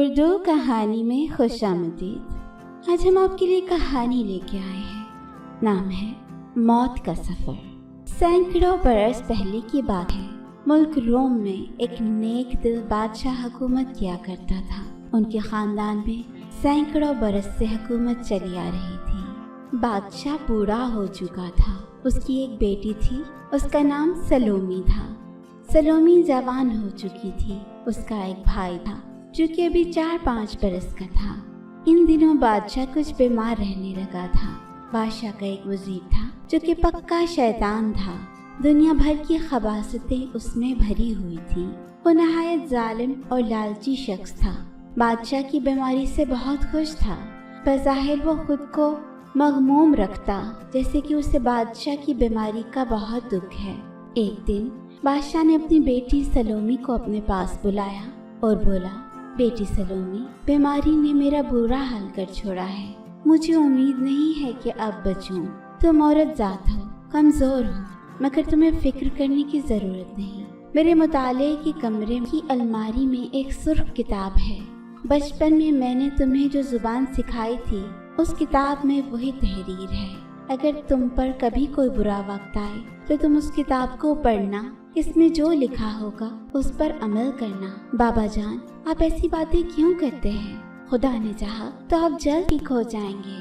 اردو کہانی میں خوش آمدید۔ آج ہم آپ کے لیے کہانی لے کے آئے ہیں، نام ہے موت کا سفر۔ سینکڑوں برس پہلے کی بات ہے، ملک روم میں ایک نیک دل بادشاہ حکومت کیا کرتا تھا۔ ان کے خاندان میں سینکڑوں برس سے حکومت چلی آ رہی تھی۔ بادشاہ بوڑھا ہو چکا تھا، اس کی ایک بیٹی تھی، اس کا نام سلومی تھا۔ سلومی جوان ہو چکی تھی۔ اس کا ایک بھائی تھا جو کہ ابھی 4-5 برس کا تھا۔ ان دنوں بادشاہ کچھ بیمار رہنے لگا تھا۔ بادشاہ کا ایک وزیر تھا جو کہ پکا شیطان تھا۔ دنیا بھر کی خباثتیں اس میں بھری ہوئی تھی۔ وہ نہایت ظالم اور لالچی شخص تھا۔ بادشاہ کی بیماری سے بہت خوش تھا۔ بظاہر وہ خود کو مغموم رکھتا، جیسے کہ اسے بادشاہ کی بیماری کا بہت دکھ ہے۔ ایک دن بادشاہ نے اپنی بیٹی سلومی کو اپنے پاس بلایا اور بولا، بیٹی سلومی، بیماری نے میرا برا حال کر چھوڑا ہے۔ مجھے امید نہیں ہے کہ اب بچوں۔ تم عورت ذات ہو، کمزور ہو، مگر تمہیں فکر کرنے کی ضرورت نہیں۔ میرے مطالعے کے کمرے کی الماری میں ایک سرخ کتاب ہے۔ بچپن میں نے تمہیں جو زبان سکھائی تھی، اس کتاب میں وہی تحریر ہے۔ اگر تم پر کبھی کوئی برا وقت آئے تو تم اس کتاب کو پڑھنا، اس میں جو لکھا ہوگا اس پر عمل کرنا۔ بابا جان، آپ ایسی باتیں کیوں کرتے ہیں؟ خدا نے چاہا تو آپ جلد ٹھیک ہو جائیں گے۔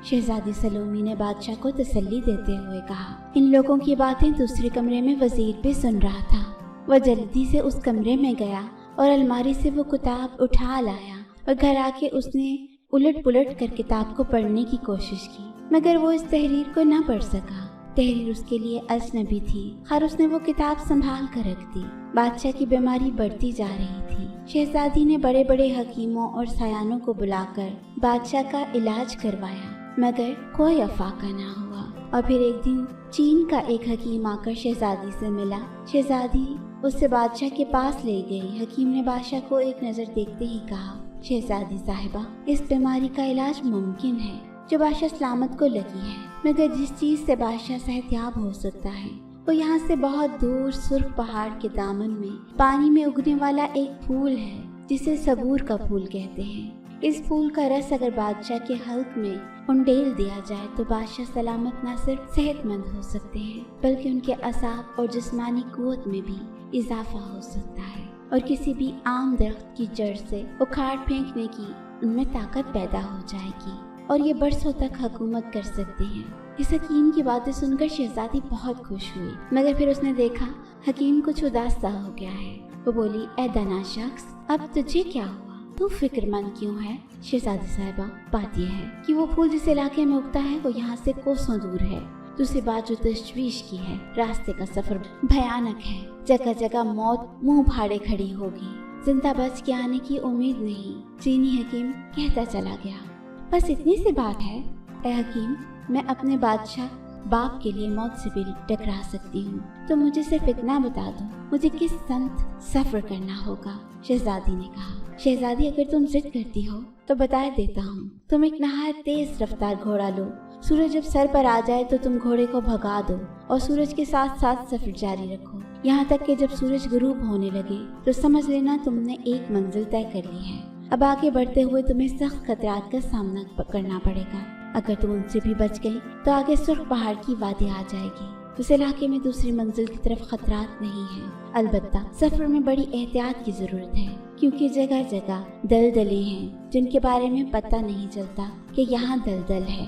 شہزادی سلومی نے بادشاہ کو تسلی دیتے ہوئے کہا۔ ان لوگوں کی باتیں دوسرے کمرے میں وزیر بھی سن رہا تھا۔ وہ جلدی سے اس کمرے میں گیا اور الماری سے وہ کتاب اٹھا لایا اور گھر آ کے اس نے الٹ پلٹ کر کتاب کو پڑھنے کی کوشش کی، مگر وہ اس تحریر کو نہ پڑھ سکا۔ تحریر اس کے لیے اجنبی تھی، خیر اس نے وہ کتاب سنبھال کر رکھ دی۔ بادشاہ کی بیماری بڑھتی جا رہی تھی۔ شہزادی نے بڑے بڑے حکیموں اور سیانوں کو بلا کر بادشاہ کا علاج کروایا، مگر کوئی افاقہ نہ ہوا۔ اور پھر ایک دن چین کا ایک حکیم آ کر شہزادی سے ملا۔ شہزادی اسے بادشاہ کے پاس لے گئی۔ حکیم نے بادشاہ کو ایک نظر دیکھتے ہی کہا، شہزادی صاحبہ، اس بیماری کا علاج ممکن ہے جو بادشاہ سلامت کو لگی ہے، مگر جس چیز سے بادشاہ صحتیاب ہو سکتا ہے وہ یہاں سے بہت دور سرخ پہاڑ کے دامن میں پانی میں اگنے والا ایک پھول ہے جسے صبور کا پھول کہتے ہیں۔ اس پھول کا رس اگر بادشاہ کے حلق میں انڈیل دیا جائے تو بادشاہ سلامت نہ صرف صحت مند ہو سکتے ہیں بلکہ ان کے اعصاب اور جسمانی قوت میں بھی اضافہ ہو سکتا ہے، اور کسی بھی عام درخت کی جڑ سے اکھاڑ پھینکنے کی ان میں طاقت پیدا ہو جائے گی اور یہ برسوں تک حکومت کر سکتے ہیں۔ اس حکیم کی باتیں سن کر شہزادی بہت خوش ہوئی، مگر پھر اس نے دیکھا حکیم کچھ اداس سا ہو گیا ہے۔ وہ بولی، اے دانا شخص، اب تجھے کیا ہوا؟ تو فکر مند کیوں ہے؟ شہزادی صاحبہ، بات یہ ہے کہ وہ پھول جس علاقے میں اگتا ہے وہ یہاں سے کوسوں دور ہے۔ دوسری بات جو تشویش کی ہے، راستے کا سفر بھیانک ہے، جگہ جگہ موت منہ پھاڑے کھڑی ہوگی، زندہ بچ کے آنے کی امید نہیں۔ چینی حکیم کہتا چلا گیا، بس اتنی سی بات ہے اے حکیم، میں اپنے بادشاہ باپ کے لیے موت سے بھی ٹکرا سکتی ہوں، تو مجھے صرف اتنا بتا دو، مجھے کس سمت سفر کرنا ہوگا؟ شہزادی نے کہا، شہزادی اگر تم ضد کرتی ہو تو بتا دیتا ہوں، تم ایک نہایت تیز رفتار گھوڑا لو، سورج جب سر پر آ جائے تو تم گھوڑے کو بھگا دو اور سورج کے ساتھ ساتھ سفر جاری رکھو، یہاں تک کہ جب سورج غروب ہونے لگے تو سمجھ لینا تم نے ایک منزل طے کر لی ہے۔ اب آگے بڑھتے ہوئے تمہیں سخت خطرات کا سامنا کرنا پڑے گا۔ اگر تم ان سے بھی بچ گئی تو آگے سرخ پہاڑ کی وادی آ جائے گی۔ اس علاقے میں دوسری منزل کی طرف خطرات نہیں ہیں، البتہ سفر میں بڑی احتیاط کی ضرورت ہے، کیونکہ جگہ جگہ دلدلیں ہیں جن کے بارے میں پتہ نہیں چلتا کہ یہاں دلدل ہے۔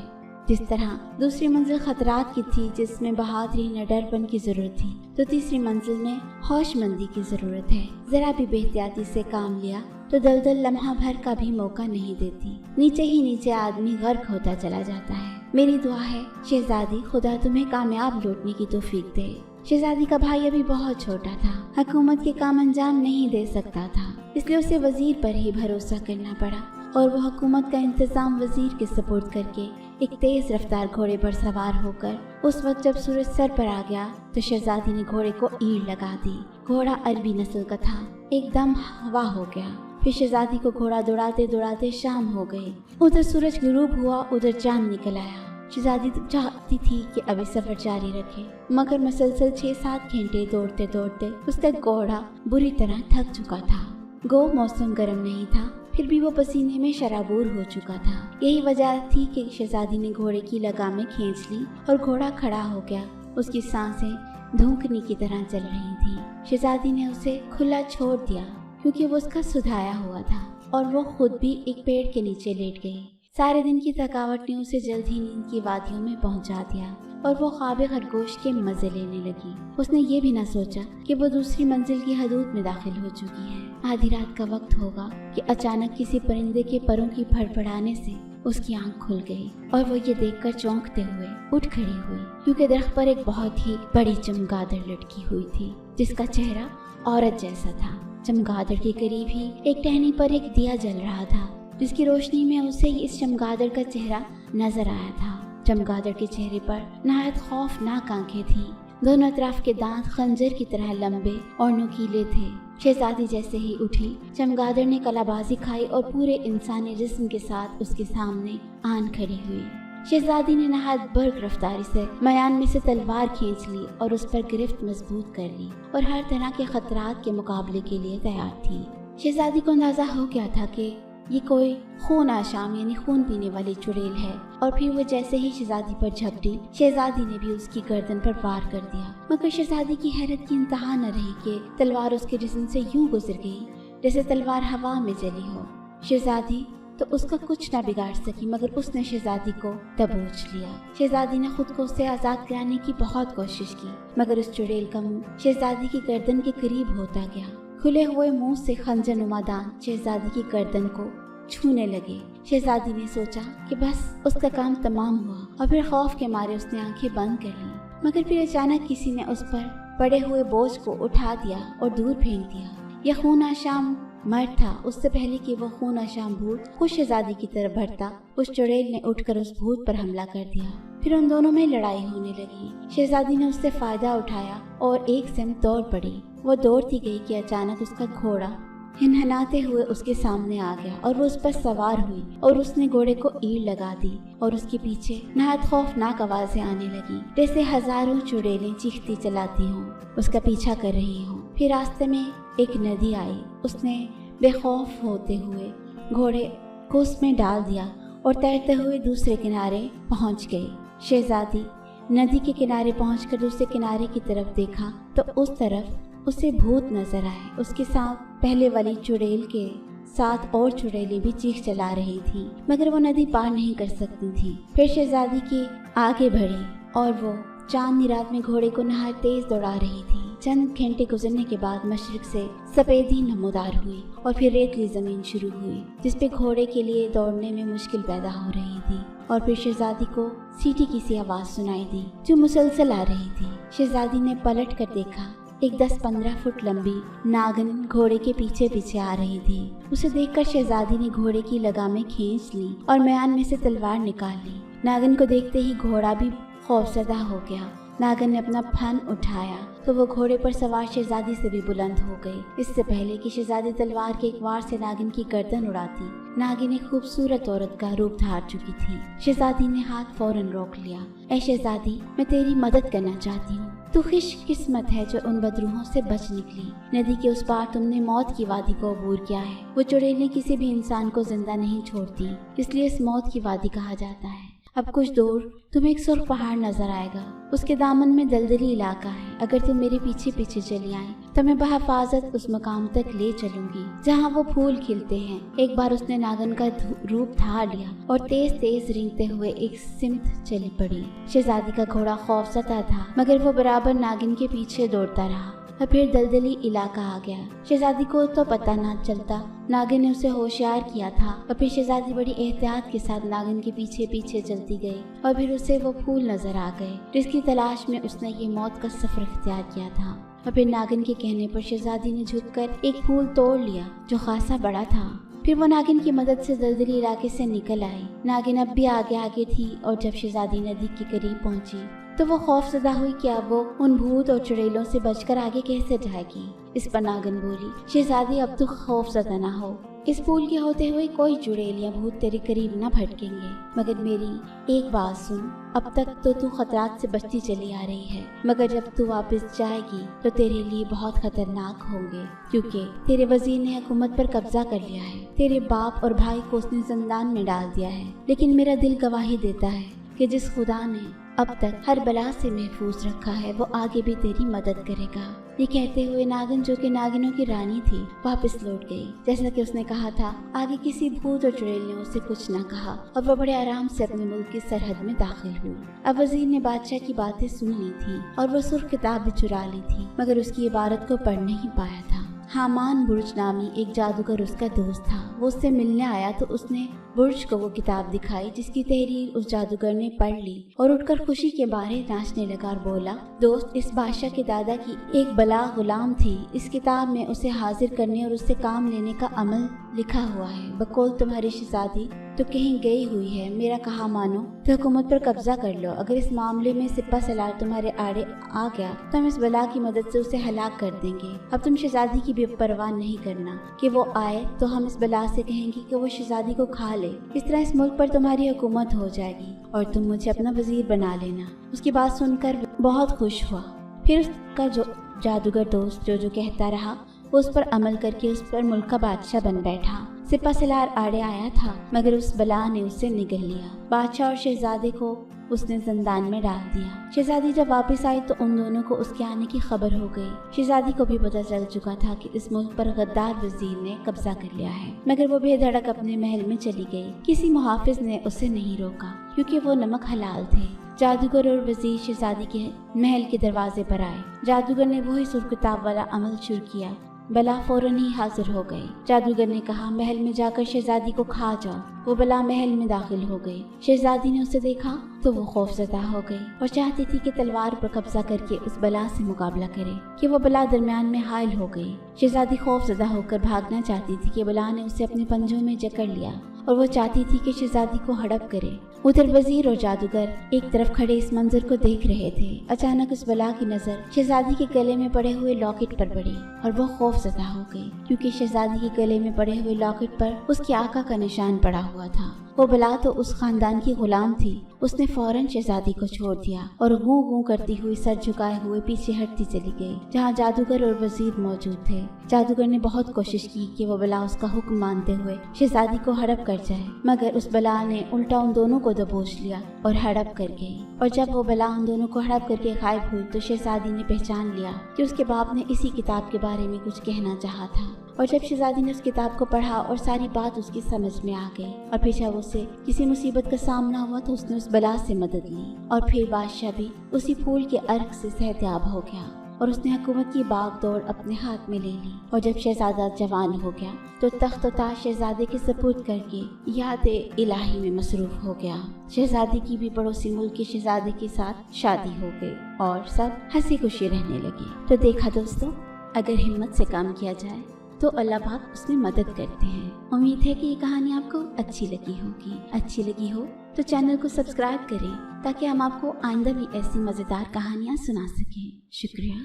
جس طرح دوسری منزل خطرات کی تھی جس میں بہادری نڈرپن کی ضرورت تھی، تو تیسری منزل میں ہوش مندی کی ضرورت ہے۔ ذرا بھی بے احتیاطی سے کام لیا تو دلدل لمحہ بھر کا بھی موقع نہیں دیتی، نیچے ہی نیچے آدمی غرق ہوتا چلا جاتا ہے۔ میری دعا ہے شہزادی، خدا تمہیں کامیاب لوٹنے کی توفیق دے۔ شہزادی کا بھائی ابھی بہت چھوٹا تھا، حکومت کے کام انجام نہیں دے سکتا تھا، اس لیے اسے وزیر پر ہی بھروسہ کرنا پڑا، اور وہ حکومت کا انتظام وزیر کے سپرد کر کے ایک تیز رفتار گھوڑے پر سوار ہو کر اس وقت جب سورج سر پر آ گیا تو شہزادی نے گھوڑے کو اینٹ لگا دی۔ گھوڑا عربی نسل کا تھا، ایک دم ہوا ہو گیا۔ پھر شہزادی کو گھوڑا دوڑاتے دوڑاتے شام ہو گئی، ادھر سورج غروب ہوا، ادھر چاند نکل آیا۔ شہزادی چاہتی تھی کہ ابھی سفر جاری رکھے، مگر مسلسل 6-7 گھنٹے دوڑتے دوڑتے اس کا گھوڑا بری طرح تھک چکا تھا۔ گو موسم گرم نہیں تھا، फिर भी वो पसीने में शराबूर हो चुका था। यही वजह थी कि शहजादी ने घोड़े की लगामें खींच ली और घोड़ा खड़ा हो गया। उसकी सांसें धूकनी की तरह चल रही थी। शहजादी ने उसे खुला छोड़ दिया क्योंकि वो उसका सुधाया हुआ था और वो खुद भी एक पेड़ के नीचे लेट गई। सारे दिन की थकावट ने उसे जल्द ही नींद की वादियों में पहुंचा दिया और वो ख्वाब खरगोश के मजे लेने लगी। उसने ये भी ना सोचा कि वो दूसरी मंजिल की हदूद में दाखिल हो चुकी है। आधी रात का वक्त होगा कि अचानक किसी परिंदे के परों की फड़फड़ाने से उसकी आंख खुल गई और वो ये देखकर चौंकते हुए उठ खड़ी हुई क्योंकि दरख्त पर एक बहुत ही बड़ी चमगादड़ लटकी हुई थी जिसका चेहरा औरत जैसा था। चमगादड़ के करीब ही एक टहनी पर एक दिया जल रहा था जिसकी रोशनी में उसे इस चमगादड़ का चेहरा नजर आया था। चमगादड़ के चेहरे पर नहायत खौफनाक आंखें थी। दोनों तरफ के दांत खंजर की तरह लंबे और नुकीले थे। शहजादी जैसे ही उठी, चमगादड़ ने कलाबाजी खाई और पूरे इंसानी जिस्म के साथ उसके सामने आन खड़ी हुई। शहजादी ने नहायत बर्क रफ्तारी से मयान में से तलवार खींच ली और उस पर गिरफ्त मजबूत कर ली और हर तरह के खतरात के मुकाबले के लिए तैयार थी। शहजादी को अंदाजा हो गया था कि ये कोई खून आशाम यानी खून पीने वाली चुड़ैल है और फिर वो जैसे ही शहजादी पर झपटी, शहजादी ने भी उसकी गर्दन पर वार कर दिया। मगर शहजादी की हैरत की इंतहा न रही कि तलवार उसके जिस्म से यूं गुजर गई जैसे तलवार हवा में जली हो। शहजादी तो उसका कुछ न बिगाड़ सकी मगर उसने शहजादी को दबोच लिया। शहजादी ने खुद को उससे आजाद कराने की बहुत कोशिश की मगर उस चुड़ैल का मुंह शहजादी की गर्दन के करीब होता गया। खुले हुए मुंह से खंजर नुमा दांत शहजादी की गर्दन को छूने लगे। शहजादी ने सोचा कि बस उसका काम तमाम हुआ और फिर खौफ के मारे उसने आंखें बंद कर ली। मगर फिर अचानक किसी ने उस पर पड़े हुए बोझ को उठा दिया और दूर फेंक दिया। यह खून आशाम मर्द था। उससे पहले कि वो खून आशाम भूत खुद शहजादी की तरफ बढ़ता, उस चुड़ैल ने उठकर उस भूत पर हमला कर दिया। फिर उन दोनों में लड़ाई होने लगी। शहजादी ने उससे फायदा उठाया और एक सिमत दौड़ पड़ी। वो दौड़ती गई कि अचानक उसका घोड़ा हिनहनाते हुए उसके सामने आ गया और वो उस पर सवार हुई और उसने घोड़े को ईड़ लगा दी और उसके पीछे नहायत खौफनाक आवाजें आने लगी जैसे हजारों चुड़ैलें चीखती चलाती हों, उसका पीछा कर रही हों। फिर रास्ते में एक नदी आई। उसने बेखौफ होते हुए घोड़े को उसमें डाल दिया और तैरते हुए दूसरे किनारे पहुंच गई। शहजादी नदी के किनारे पहुंचकर दूसरे किनारे की तरफ देखा तो उस तरफ उसे भूत नजर आए। उसके साथ पहले वाली चुड़ैल के साथ और चुड़ैलें भी चीख चला रही थी मगर वो नदी पार नहीं कर सकती थी। फिर शहजादी की आगे बढ़ी और वो चांदनी रात में घोड़े को नहायत तेज दौड़ा रही थी। चंद घंटे गुजरने के बाद मशरिक से सफेदी नमूदार हुई और फिर रेतली जमीन शुरू हुई जिसपे घोड़े के लिए दौड़ने में मुश्किल पैदा हो रही थी। और फिर शहजादी को सीटी की सी आवाज सुनाई दी जो मुसलसल आ रही थी। शहजादी ने पलट कर देखा, एक 10-15 फुट लंबी नागिन घोड़े के पीछे पीछे आ रही थी। उसे देखकर शहजादी ने घोड़े की लगामें खींच ली और म्यान में से तलवार निकाल ली। नागिन को देखते ही घोड़ा भी खौफजदा हो गया। नागिन ने अपना फन उठाया तो वो घोड़े पर सवार शहजादी से भी बुलंद हो गई। इससे पहले कि शहजादी तलवार के एक वार से नागिन की गर्दन उड़ाती, नागिन एक खूबसूरत औरत का रूप धार चुकी थी। शहजादी ने हाथ फौरन रोक लिया। ऐ शहजादी, मैं तेरी मदद करना चाहती हूँ। तू खुशकिस्मत है जो उन बदरूहों से बच निकली। नदी के उस पार तुमने मौत की वादी को अबूर किया है। वो चुड़ैलें किसी भी इंसान को जिंदा नहीं छोड़ती, इसलिए इस मौत की वादी कहा जाता है। अब कुछ दूर तुम्हें एक सुर्ख पहाड़ नजर आएगा। उसके दामन में दलदली इलाका है। अगर तुम मेरे पीछे पीछे चली आए तो मैं बहफाजत उस मकाम तक ले चलूंगी जहाँ वो फूल खिलते हैं। एक बार उसने नागिन का रूप धार लिया और तेज तेज रेंगते हुए एक सिमत चली पड़ी। शहजादी का घोड़ा खौफजदा था मगर वो बराबर नागिन के पीछे दौड़ता रहा और फिर दलदली इलाका आ गया। शहजादी को तो पता ना चलता नागिन ने उसे होशियार किया था और फिर शहजादी बड़ी एहतियात के साथ नागिन के पीछे पीछे चलती गई और फिर उसे वो फूल नजर आ गए जिसकी तलाश में उसने ये मौत का सफर इख्तियार किया था। और फिर नागिन के कहने पर शहजादी ने झुककर एक फूल तोड़ लिया जो खासा बड़ा था। फिर वो नागिन की मदद से दलदली इलाके से निकल आई। नागिन अब भी आगे आगे थी और जब शहजादी नदी के करीब पहुंची तो वो खौफजदा हुई कि अब वो उन भूत और चुड़ैलों से बचकर आगे कैसे जाएगी। इस पर नागिन बोली, शहजादी अब तो खौफजदा ना हो। इस फूल के होते हुए कोई चुड़ैल या भूत तेरे करीब न भटकेंगे। मगर मेरी एक बात सुन, अब तक तो तू खतरात से बचती चली आ रही है, मगर जब तू वापस जाएगी तो तेरे लिए बहुत खतरनाक होंगे, क्योंकि तेरे वजीर ने हुकूमत पर कब्जा कर लिया है। तेरे बाप और भाई को उसने जिंदान में डाल दिया है। लेकिन मेरा दिल गवाही देता है कि जिस खुदा ने अब तक हर बला से महफूज रखा है, वो आगे भी तेरी मदद करेगा। ये कहते हुए नागिन, जो कि नागिनों की रानी थी, वापस लौट गई। जैसा कि उसने कहा था, आगे किसी भूत और चुड़ैल ने उसे कुछ न कहा और वो बड़े आराम से अपने मुल्क की सरहद में दाखिल हुई। अब वजीर ने बादशाह की बातें सुन ली थी और वो सुर्ख किताब भी चुरा ली थी, मगर उसकी इबारत को पढ़ नहीं पाया था। हामान बुर्ज नामी एक जादूगर उसका दोस्त था। वो उससे मिलने आया तो उसने बुर्ज को वो किताब दिखाई जिसकी तहरीर उस जादूगर ने पढ़ ली और उठकर खुशी के मारे नाचने लगा और बोला, दोस्त, इस बादशाह के दादा की एक बला गुलाम थी। इस किताब में उसे हाजिर करने और उससे काम लेने का अमल लिखा हुआ है। बकौल तुम्हारी शहजादी तो कहीं गई हुई है। मेरा कहा मानो तो हुकूमत पर कब्जा कर लो। अगर इस मामले में सिपा सलार तुम्हारे आड़े आ गया तो हम इस बला की मदद से उसे हलाक कर देंगे। अब तुम शहजादी की भी परवाह नहीं करना कि वो आए तो हम इस बला से कहेंगे कि वो शहजादी को खा ले। इस तरह इस मुल्क पर तुम्हारी हुकूमत हो जाएगी और तुम मुझे अपना वजीर बना लेना। उसकी बात सुनकर बहुत खुश हुआ। फिर उसका जो जादूगर दोस्त जो कहता रहा, वो उस पर अमल करके उस पर मुल्क का बादशाह बन बैठा। सिपा सलार आड़े आया था, मगर उस बला ने उसे निगल लिया। बादशाह और शहजादे को उसने जिंदान में डाल दिया। शहजादी जब वापस आई तो उन दोनों को उसके आने की खबर हो गई। शहजादी को भी पता चल चुका था कि इस मुल्क पर गद्दार वजीर ने कब्जा कर लिया है, मगर वो बेधड़क अपने महल में चली गई। किसी मुहाफिज ने उसे नहीं रोका, क्योंकि वो नमक हलाल थे। जादूगर और वजीर शहजादी के महल के दरवाजे पर आए। जादूगर ने वही सुर्ख किताब वाला अमल शुरू किया। बला फौरन ही हाजिर हो गई। जादूगर ने कहा, महल में जाकर शहजादी को खा जाओ। वो बला महल में दाखिल हो गई। शहजादी ने उसे देखा तो वो खौफजदा हो गई और चाहती थी कि तलवार पर कब्जा करके उस बला से मुकाबला करे, कि वो बला दरमियान में हायल हो गई। शहजादी खौफजदा होकर भागना चाहती थी कि बला ने उसे अपने पंजों में जकड़ लिया और वो चाहती थी कि शहजादी को हड़प करे। उधर वजीर और जादूगर एक तरफ खड़े इस मंजर को देख रहे थे। अचानक उस बला की नजर शहजादी के गले में पड़े हुए लॉकेट पर पड़ी और वो खौफजदा हो गई, क्योंकि शहजादी के गले में पड़े हुए लॉकेट पर उसके आका का निशान पड़ा हुआ था। वो बला तो उस खानदान की गुलाम थी। उसने फौरन शहजादी को छोड़ दिया और गूं गूं करती हुई सर झुकाए हुए पीछे हटती चली गई, जहाँ जादूगर और वजीर मौजूद थे। जादूगर ने बहुत कोशिश की कि वो बला उसका हुक्म मानते हुए शहजादी को हड़प कर जाए, मगर उस बला ने उल्टा उन दोनों को दबोच लिया और हड़प कर गई। और जब वो बला उन दोनों को हड़प करके गायब हुई तो शहजादी ने पहचान लिया कि उसके बाप ने इसी किताब के बारे में कुछ कहना चाहा था। और जब शहजादी ने उस किताब को पढ़ा और सारी बात उसकी समझ में आ गई और फिर जब उसे किसी मुसीबत का सामना हुआ तो उसने उस बला से मदद ली। और फिर बादशाह भी उसी फूल के अर्क से सेहतयाब हो गया और उसने हुकूमत की बागडोर अपने हाथ में ले ली। और जब शहजादा जवान हो गया तो तख्त व ताज शहजादे के सपुर्द करके याद इलाही में मसरूफ हो गया। शहजादी की भी पड़ोसी मुल्क के शहजादे के साथ शादी हो गई और सब हंसी खुशी रहने लगे। तो देखा दोस्तों, अगर हिम्मत से काम किया जाए तो अल्लाह पाक उसमें मदद करते हैं। उम्मीद है कि ये कहानी आपको अच्छी लगी हो तो चैनल को सब्सक्राइब करें ताकि हम आपको आइंदा भी ऐसी मज़ेदार कहानियाँ सुना सकें। शुक्रिया।